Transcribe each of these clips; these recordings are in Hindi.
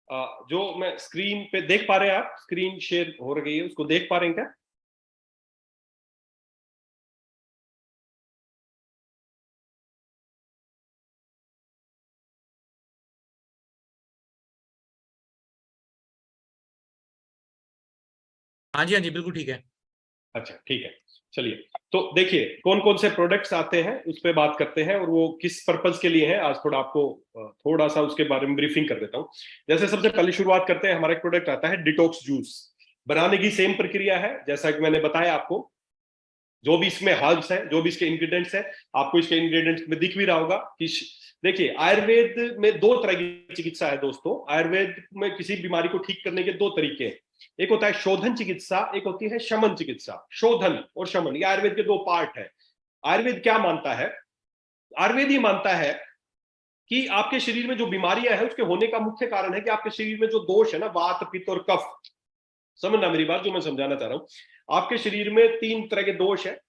जो मैं स्क्रीन पे देख पा रहे हैं, आप स्क्रीन शेयर हो रही है, उसको देख पा रहे हैं क्या? हाँ जी, हाँ जी, बिल्कुल ठीक है। अच्छा, ठीक है। चलिए, तो देखिए कौन कौन से प्रोडक्ट्स आते हैं उस पर बात करते हैं, और वो किस पर्पज के लिए है। आज थोड़ा आपको थोड़ा सा उसके बारे में ब्रीफिंग कर देता हूँ। जैसे सबसे पहले शुरुआत करते हैं, हमारा एक प्रोडक्ट आता है डिटॉक्स जूस। बनाने की सेम प्रक्रिया है जैसा कि मैंने बताया आपको। जो भी इसमें हर्ब्स है, जो भी इसके इंग्रेडिएंट्स है, आपको इसके इंग्रेडिएंट्स में दिख भी रहा होगा कि देखिए, आयुर्वेद में दो तरह की चिकित्सा है दोस्तों। आयुर्वेद में किसी बीमारी को ठीक करने के दो तरीके हैं। एक होता है शोधन चिकित्सा, एक होती है शमन चिकित्सा। शोधन और शमन, ये आयुर्वेद के दो पार्ट है। आयुर्वेद क्या मानता है? आयुर्वेद ये मानता है कि आपके शरीर में जो बीमारियां हैं उसके होने का मुख्य कारण है कि आपके शरीर में जो दोष है ना, वात पित्त और कफ। समझना मेरी बात जो मैं समझाना चाह रहा हूं। आपके शरीर में तीन तरह के दोष है।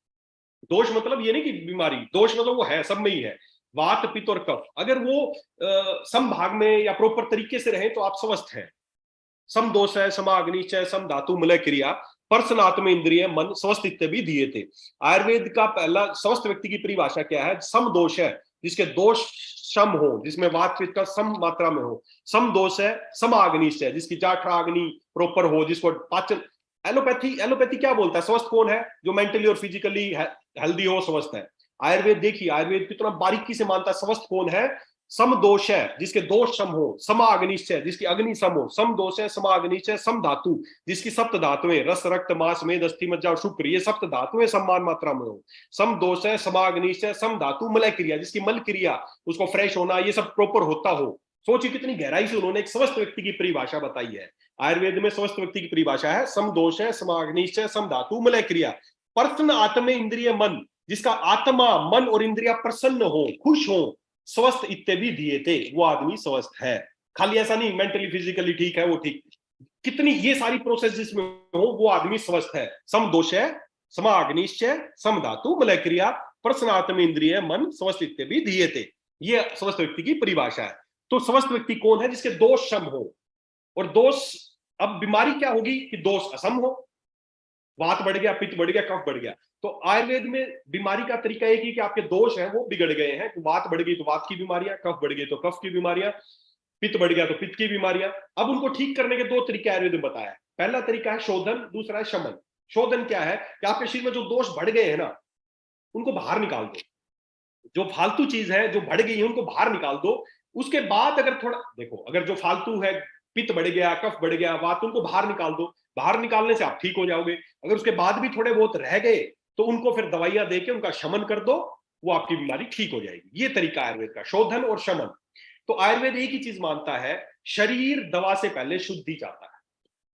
दोष मतलब ये नहीं कि बीमारी, दोष मतलब वो है, सब में ही है। वात पित्त और कफ, अगर वो सम भाग में या प्रॉपर तरीके से रहे तो आप स्वस्थ हैं। सम दोष है, समाग्निश्चय सम धातु मलय क्रिया परसनात्म इंद्रिय मन स्वस्थ इत्यादि दिए थे। आयुर्वेद का पहला स्वस्थ व्यक्ति की परिभाषा क्या है? सम दोष है जिसके दोष सम हो, जिसमें वात पित्त का सम मात्रा में हो। सम दोष है समाग्निश्चय, जिसकी जाठराग्नि प्रॉपर हो, जिसको पाचन। एलोपैथी एलोपैथी क्या बोलता है? स्वस्थ कौन है? जो मेंटली और फिजिकली हेल्दी हो, स्वस्थ है। आयुर्वेद देखिए, आयुर्वेद कितना बारीकी से मानता है स्वस्थ कौन है। सम दोष है जिसके दोष सम हो, सम अग्निश्चय जिसकी अग्नि सम हो। सम दोष है, सम अग्निश्चय सम धातु जिसकी सप्त धातुएं रस रक्त मांस मेद अस्थि मज्जा और शुक्र, ये सप्त धातुएं समान मात्रा में हो। सम दोष है, सम अग्निश्चय सम धातु मलय क्रिया, जिसकी मल क्रिया, उसको फ्रेश होना, ये सब प्रॉपर होता हो। सोचिए कितनी गहराई से उन्होंने एक स्वस्थ व्यक्ति की परिभाषा बताई है। आयुर्वेद में स्वस्थ व्यक्ति की परिभाषा है सम दोष है, सम अग्निश्चय सम धातु मलय क्रिया प्रसन्न आत्मे इंद्रिय मन, जिसका आत्मा मन और इंद्रिया प्रसन्न हो, खुश हो, स्वस्थ इत्यादि दिए थे, वो आदमी स्वस्थ है। खाली ऐसा नहीं मेंटली फिजिकली ठीक है वो ठीक, कितनी ये सारी प्रोसेस जिसमें हो वो आदमी स्वस्थ है। सम दोष है, समाग्निश्चय सम धातु मलय क्रिया प्रसन्नात्म इंद्रिय मन स्वस्थ इत्यादि दिए थे। ये स्वस्थ व्यक्ति की परिभाषा है। तो स्वस्थ व्यक्ति कौन है? जिसके दोष सम हो। और दोष, अब बीमारी क्या होगी कि दोष असम हो, वात बढ़ गया, पित्त बढ़ गया, कफ बढ़ गया। तो आयुर्वेद में बीमारी का तरीका एक ही कि आपके दोष हैं वो बिगड़ गए हैं। वात बढ़ गई तो वात की बीमारियां, कफ बढ़ गई तो कफ की बीमारियां, पित्त बढ़ गया तो पित्त की बीमारियां। अब उनको ठीक करने के दो तरीके आयुर्वेद में बताया है। पहला तरीका है शोधन, दूसरा है शमन। शोधन क्या है कि आपके शरीर में जो दोष बढ़ गए हैं ना, उनको बाहर निकाल दो। जो फालतू चीज है जो बढ़ गई है उनको बाहर निकाल दो। उसके बाद अगर थोड़ा देखो, अगर जो फालतू है, पित्त बढ़ गया, कफ बढ़ गया, वात, उनको बाहर निकाल दो। बाहर निकालने से आप ठीक हो जाओगे। अगर उसके बाद भी थोड़े बहुत रह गए तो उनको फिर दवाइयां देके उनका शमन कर दो, वो आपकी बीमारी ठीक हो जाएगी। ये तरीका आयुर्वेद का, शोधन और शमन। तो आयुर्वेद एक ही चीज मानता है, शरीर दवा से पहले शुद्धि चाहता है।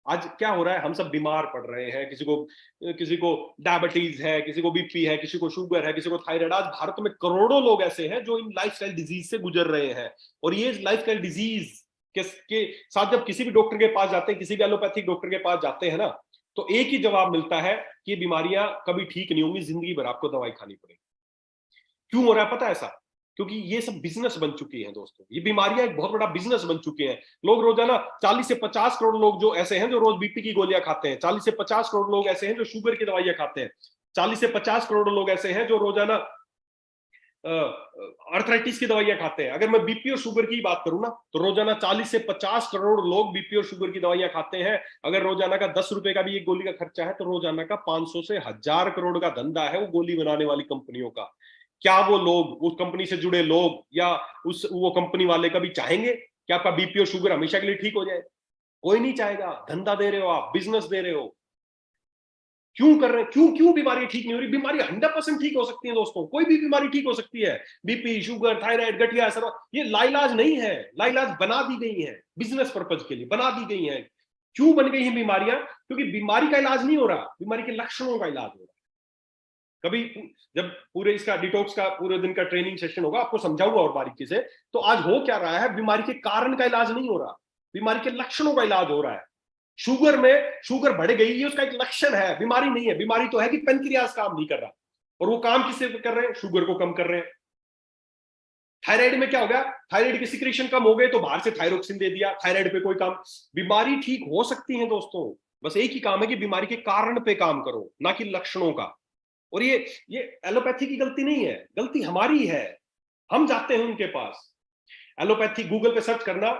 आज क्या हो रहा है, हम सब बीमार पड़ रहे हैं। किसी को डायबिटीज है, किसी को बीपी है, किसी को शुगर है, किसी को थायराइड। आज भारत में करोड़ों लोग ऐसे हैं जो इन लाइफस्टाइल डिजीज से गुजर रहे हैं। और ये लाइफस्टाइल डिजीज के साथ जब किसी भी डॉक्टर के पास जाते हैं, किसी भी एलोपैथिक डॉक्टर के पास जाते हैं ना, तो एक ही जवाब मिलता है कि बीमारियां कभी ठीक नहीं होंगी, जिंदगी भर आपको दवाई खानी पड़ेगी। क्यों हो रहा है पता है ऐसा? क्योंकि ये सब बिजनेस बन चुकी हैं दोस्तों। ये बीमारियां एक बहुत बड़ा बिजनेस बन चुके हैं। लोग रोजाना 40 से 50 करोड़ लोग जो ऐसे हैं जो रोज बीपी की गोलियां खाते हैं। 40 से 50 करोड़ लोग ऐसे हैं जो शुगर की दवाइयां खाते हैं। 40 से 50 करोड़ लोग ऐसे हैं जो रोजाना अर्थराइटिस की दवाइयां खाते हैं। अगर मैं बीपी और शुगर की बात करूं ना, तो रोजाना 40 से 50 करोड़ लोग बीपी और शुगर की दवाइयां खाते हैं। अगर रोजाना का 10 रुपए का भी एक गोली का खर्चा है तो रोजाना का 500 से 1000 करोड़ का धंधा है वो गोली बनाने वाली कंपनियों का। क्या वो लोग, उस कंपनी से जुड़े लोग या वो कंपनी वाले कभी चाहेंगे कि आपका बीपी और शुगर हमेशा के लिए ठीक हो जाए? कोई नहीं चाहेगा। धंधा दे रहे हो आप, बिजनेस दे रहे हो। क्यों कर रहे हैं? क्यों क्यों बीमारी ठीक नहीं हो रही? बीमारी 100% ठीक हो सकती है दोस्तों, कोई भी बीमारी ठीक हो सकती है। बीपी, शुगर, थायराइड, गठिया, सर, ये लाइलाज नहीं है। लाइलाज बना दी गई है, बिजनेस पर्पज के लिए बना दी गई है। क्यों बन गई है बीमारियां? क्योंकि बीमारी का इलाज नहीं हो रहा, बीमारी के लक्षणों का इलाज हो रहा है। कभी जब पूरे इसका डिटॉक्स का पूरे दिन का ट्रेनिंग सेशन होगा, आपको समझाऊंगा और बारीकी से। तो आज हो क्या रहा है, बीमारी के कारण का इलाज नहीं हो रहा, बीमारी के लक्षणों का इलाज हो रहा है। शुगर में शुगर बढ़ गई, ये उसका एक लक्षण है, बीमारी नहीं है। बीमारी तो है कि पेनक्रियास काम नहीं कर रहा, और वो काम किससे कर रहे हैं? शुगर को कम कर रहे हैं। थायराइड में क्या हो गया, थायराइड की सिक्रेशन कम हो गए तो बाहर से थायरोक्सिन दे दिया, थायराइड पे कोई काम। बीमारी ठीक हो सकती है दोस्तों, बस एक ही काम है कि बीमारी के कारण पे काम करो, ना कि लक्षणों का। और ये एलोपैथी की गलती नहीं है, गलती हमारी है, हम जाते हैं उनके पास। एलोपैथी गूगल पे सर्च करना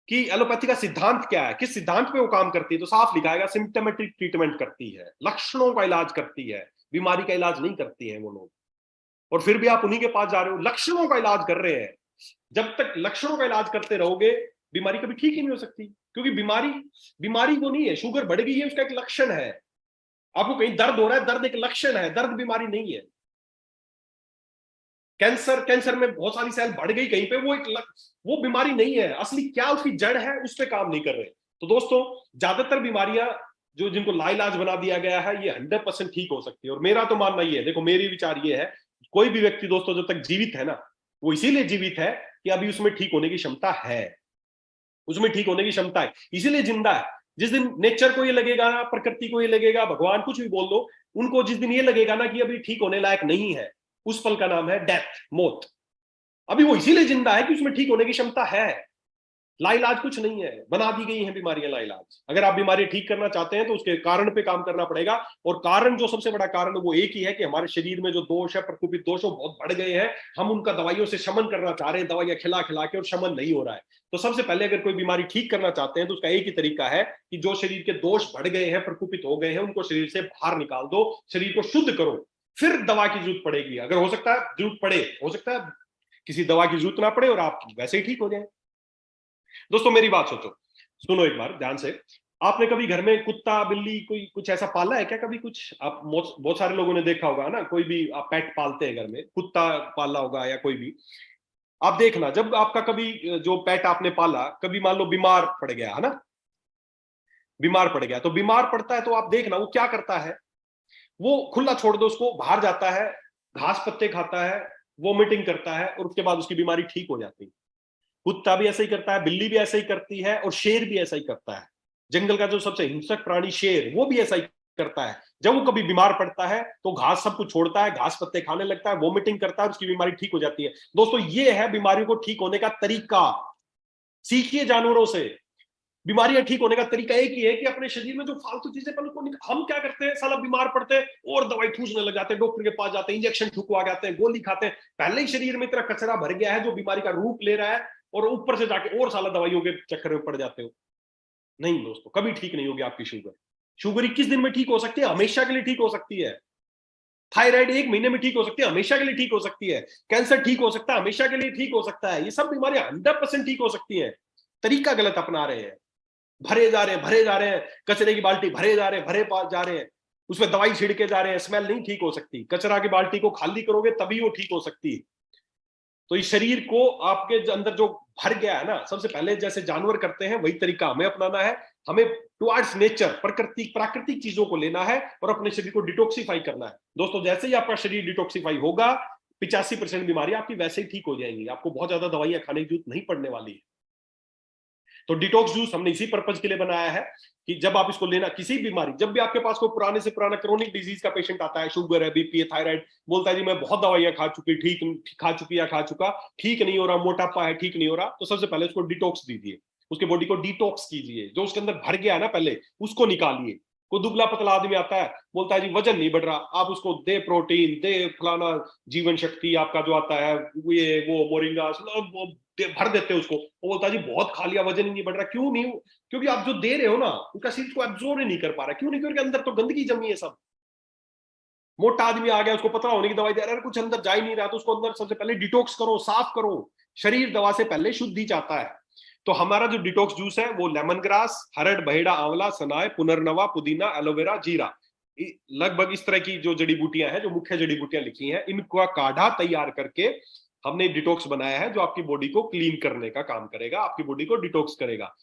कि एलोपैथी का सिद्धांत क्या है, किस सिद्धांत पे वो काम करती है, तो साफ लिखा है सिम्टोमेटिक ट्रीटमेंट करती है, लक्षणों का इलाज करती है, बीमारी का इलाज नहीं करती है वो लोग। और फिर भी आप उन्हीं के पास जा रहे हो, लक्षणों का इलाज कर रहे हैं। जब तक लक्षणों का इलाज करते रहोगे बीमारी कभी ठीक ही नहीं हो सकती, क्योंकि बीमारी बीमारी वो नहीं है। शुगर बढ़ गई है उसका एक लक्षण है, आपको कहीं दर्द हो रहा है, दर्द एक लक्षण है, दर्द बीमारी नहीं है। कैंसर में बहुत सारी सेल बढ़ गई कहीं पे, वो बीमारी नहीं है, असली क्या उसकी जड़ है उस पर काम नहीं कर रहे। तो दोस्तों ज्यादातर बीमारियां जो जिनको लाइलाज बना दिया गया है ये 100% ठीक हो सकती है। और मेरा तो मानना ये है, देखो मेरी विचार ये है, कोई भी व्यक्ति दोस्तों जब तक जीवित है ना, वो इसीलिए जीवित है कि अभी उसमें ठीक होने की क्षमता है, उसमें ठीक होने की क्षमता है, इसीलिए जिंदा है। जिस दिन नेचर को ये लगेगा ना, प्रकृति को ये लगेगा, भगवान कुछ भी बोल दो, उनको जिस दिन ये लगेगा ना कि अभी ठीक होने लायक नहीं है, उस पल का नाम है डेथ, मौत। अभी वो इसीलिए जिंदा है कि उसमें ठीक होने की क्षमता है। लाइलाज कुछ नहीं है, बना दी गई हैं बीमारियां लाइलाज। अगर आप बीमारी ठीक करना चाहते हैं तो उसके कारण पे काम करना पड़ेगा। और कारण जो सबसे बड़ा कारण वो एक ही है कि हमारे शरीर में जो दोष है, प्रकोपित दोष, वो बहुत बढ़ गए हैं। हम उनका दवाइयों से शमन करना चाह रहे हैं, दवाइयां खिला खिला के, और शमन नहीं हो रहा है। तो सबसे पहले अगर कोई बीमारी ठीक करना चाहते हैं तो उसका एक ही तरीका है कि जो शरीर के दोष बढ़ गए हैं, प्रकोपित हो गए हैं, उनको शरीर से बाहर निकाल दो, शरीर को शुद्ध करो। फिर दवा की जरूरत पड़ेगी, अगर हो सकता है जरूरत पड़े, हो सकता है किसी दवा की जरूरत ना पड़े और आप वैसे ही ठीक हो जाए। दोस्तों मेरी बात सोचो, सुनो एक बार ध्यान से। आपने कभी घर में कुत्ता बिल्ली कोई कुछ ऐसा पाला है क्या? कभी कुछ आप बहुत सारे लोगों ने देखा होगा ना, कोई भी आप पेट पालते हैं घर में, कुत्ता पाला होगा या कोई भी। आप देखना जब आपका कभी जो पेट आपने पाला कभी मान लो बीमार पड़ गया है ना, बीमार पड़ गया, तो बीमार पड़ता है तो आप देखना वो क्या करता है। वो खुला छोड़ दो उसको, बाहर जाता है, घास पत्ते खाता है, वोमिटिंग करता है, और उसके बाद उसकी बीमारी ठीक हो जाती है। कुत्ता भी ऐसा ही करता है, बिल्ली भी ऐसा ही करती है, और शेर भी ऐसा ही करता है। जंगल का जो सबसे हिंसक प्राणी शेर, वो भी ऐसा ही करता है। जब वो कभी बीमार पड़ता है तो घास सब कुछ छोड़ता है, घास पत्ते खाने लगता है, वोमिटिंग करता है, उसकी बीमारी ठीक हो जाती है। दोस्तों ये है बीमारियों को ठीक होने का तरीका। सीखिए जानवरों से। बीमारियां ठीक होने का तरीका एक ही है कि अपने शरीर में जो फालतू चीजें हम क्या करते हैं, साला बीमार पड़ते हैं और दवाई ठूसने लग जाते हैं, डॉक्टर के पास जाते हैं, इंजेक्शन ठुकवा जाते हैं, गोली खाते हैं। पहले ही शरीर में इतना कचरा भर गया है जो बीमारी का रूप ले रहा है, और ऊपर से जाके और साला दवाइयों के चक्कर में पड़ जाते हो। नहीं दोस्तों, कभी ठीक नहीं होगी आपकी शुगर। शुगर 21 दिन में ठीक हो सकती है, हमेशा के लिए ठीक हो सकती है। थायराइड 1 महीने में ठीक हो सकती है, हमेशा के लिए ठीक हो सकती है। कैंसर ठीक हो सकता है, हमेशा के लिए ठीक हो सकता है। ये सब बीमारियां 100% ठीक हो सकती है। तरीका गलत अपना रहे हैं, भरे जा रहे हैं, भरे जा रहे हैं, कचरे की बाल्टी भरे जा रहे हैं, भरे जा रहे हैं, उसमें दवाई छिड़के जा रहे हैं। स्मेल नहीं ठीक हो सकती, कचरा की बाल्टी को खाली करोगे तभी वो ठीक हो सकती है। तो इस शरीर को आपके अंदर जो भर गया है ना, सबसे पहले जैसे जानवर करते हैं वही तरीका हमें अपनाना है। हमें टुवर्ड्स नेचर, प्राकृतिक चीजों को लेना है और अपने शरीर को डिटॉक्सिफाई करना है। दोस्तों जैसे ही आपका शरीर डिटॉक्सिफाई होगा, 85% बीमारी आपकी वैसे ही ठीक हो जाएंगी, आपको बहुत ज्यादा दवाइयां खाने की जरूरत नहीं पड़ने वाली है। तो डिटॉक्स जूस हमने इसी पर्पज के लिए बनाया है कि जब आप इसको लेना, किसी बीमारी, जब भी आपके पास कोई पुराने से पुराना क्रोनिक डिजीज का पेशेंट आता है, शुगर है, बीपी है, थायराइड, बोलता है जी मैं बहुत दवाइयां खा चुकी, खा चुकी या खा चुका, ठीक नहीं हो रहा, मोटापा है, ठीक नहीं हो रहा, तो सबसे पहले उसको डिटॉक्स दीजिए, उसके बॉडी को डिटॉक्स कीजिए, जो उसके अंदर भर गया है ना पहले उसको निकालिए। कोई दुबला पतला आदमी आता है, बोलता है जी वजन नहीं बढ़ रहा, आप उसको दे प्रोटीन, दे फलाना जीवन शक्ति आपका जो आता है, ये वो मोरिंगा, वो भर देते हैं उसको। वो बोलता है जी बहुत खा लिया, वजन ही नहीं बढ़ रहा। क्यों नहीं? क्योंकि आप जो दे रहे हो ना उनका शरीर को एब्जॉर्ब नहीं कर पा रहा। क्यों नहीं? क्योंकि अंदर तो गंदगी जमी है सब। मोटा आदमी आ गया, उसको पतला होने की दवाई दे रहा है, कुछ अंदर जा ही नहीं रहा, तो उसको अंदर सबसे पहले डिटॉक्स करो, साफ करो। शरीर दवा से पहले शुद्धि चाहता है। तो हमारा जो डिटॉक्स जूस है वो लेमन ग्रास, हरड़, बहेड़ा, आंवला, सनाए, पुनर्नवा, पुदीना, एलोवेरा, जीरा, लगभग इस तरह की जो जड़ी बूटियां हैं, जो मुख्य जड़ी बूटियां लिखी हैं, इनका काढ़ा तैयार करके हमने डिटॉक्स बनाया है, जो आपकी बॉडी को क्लीन करने का काम करेगा, आपकी बॉडी को डिटॉक्स करेगा।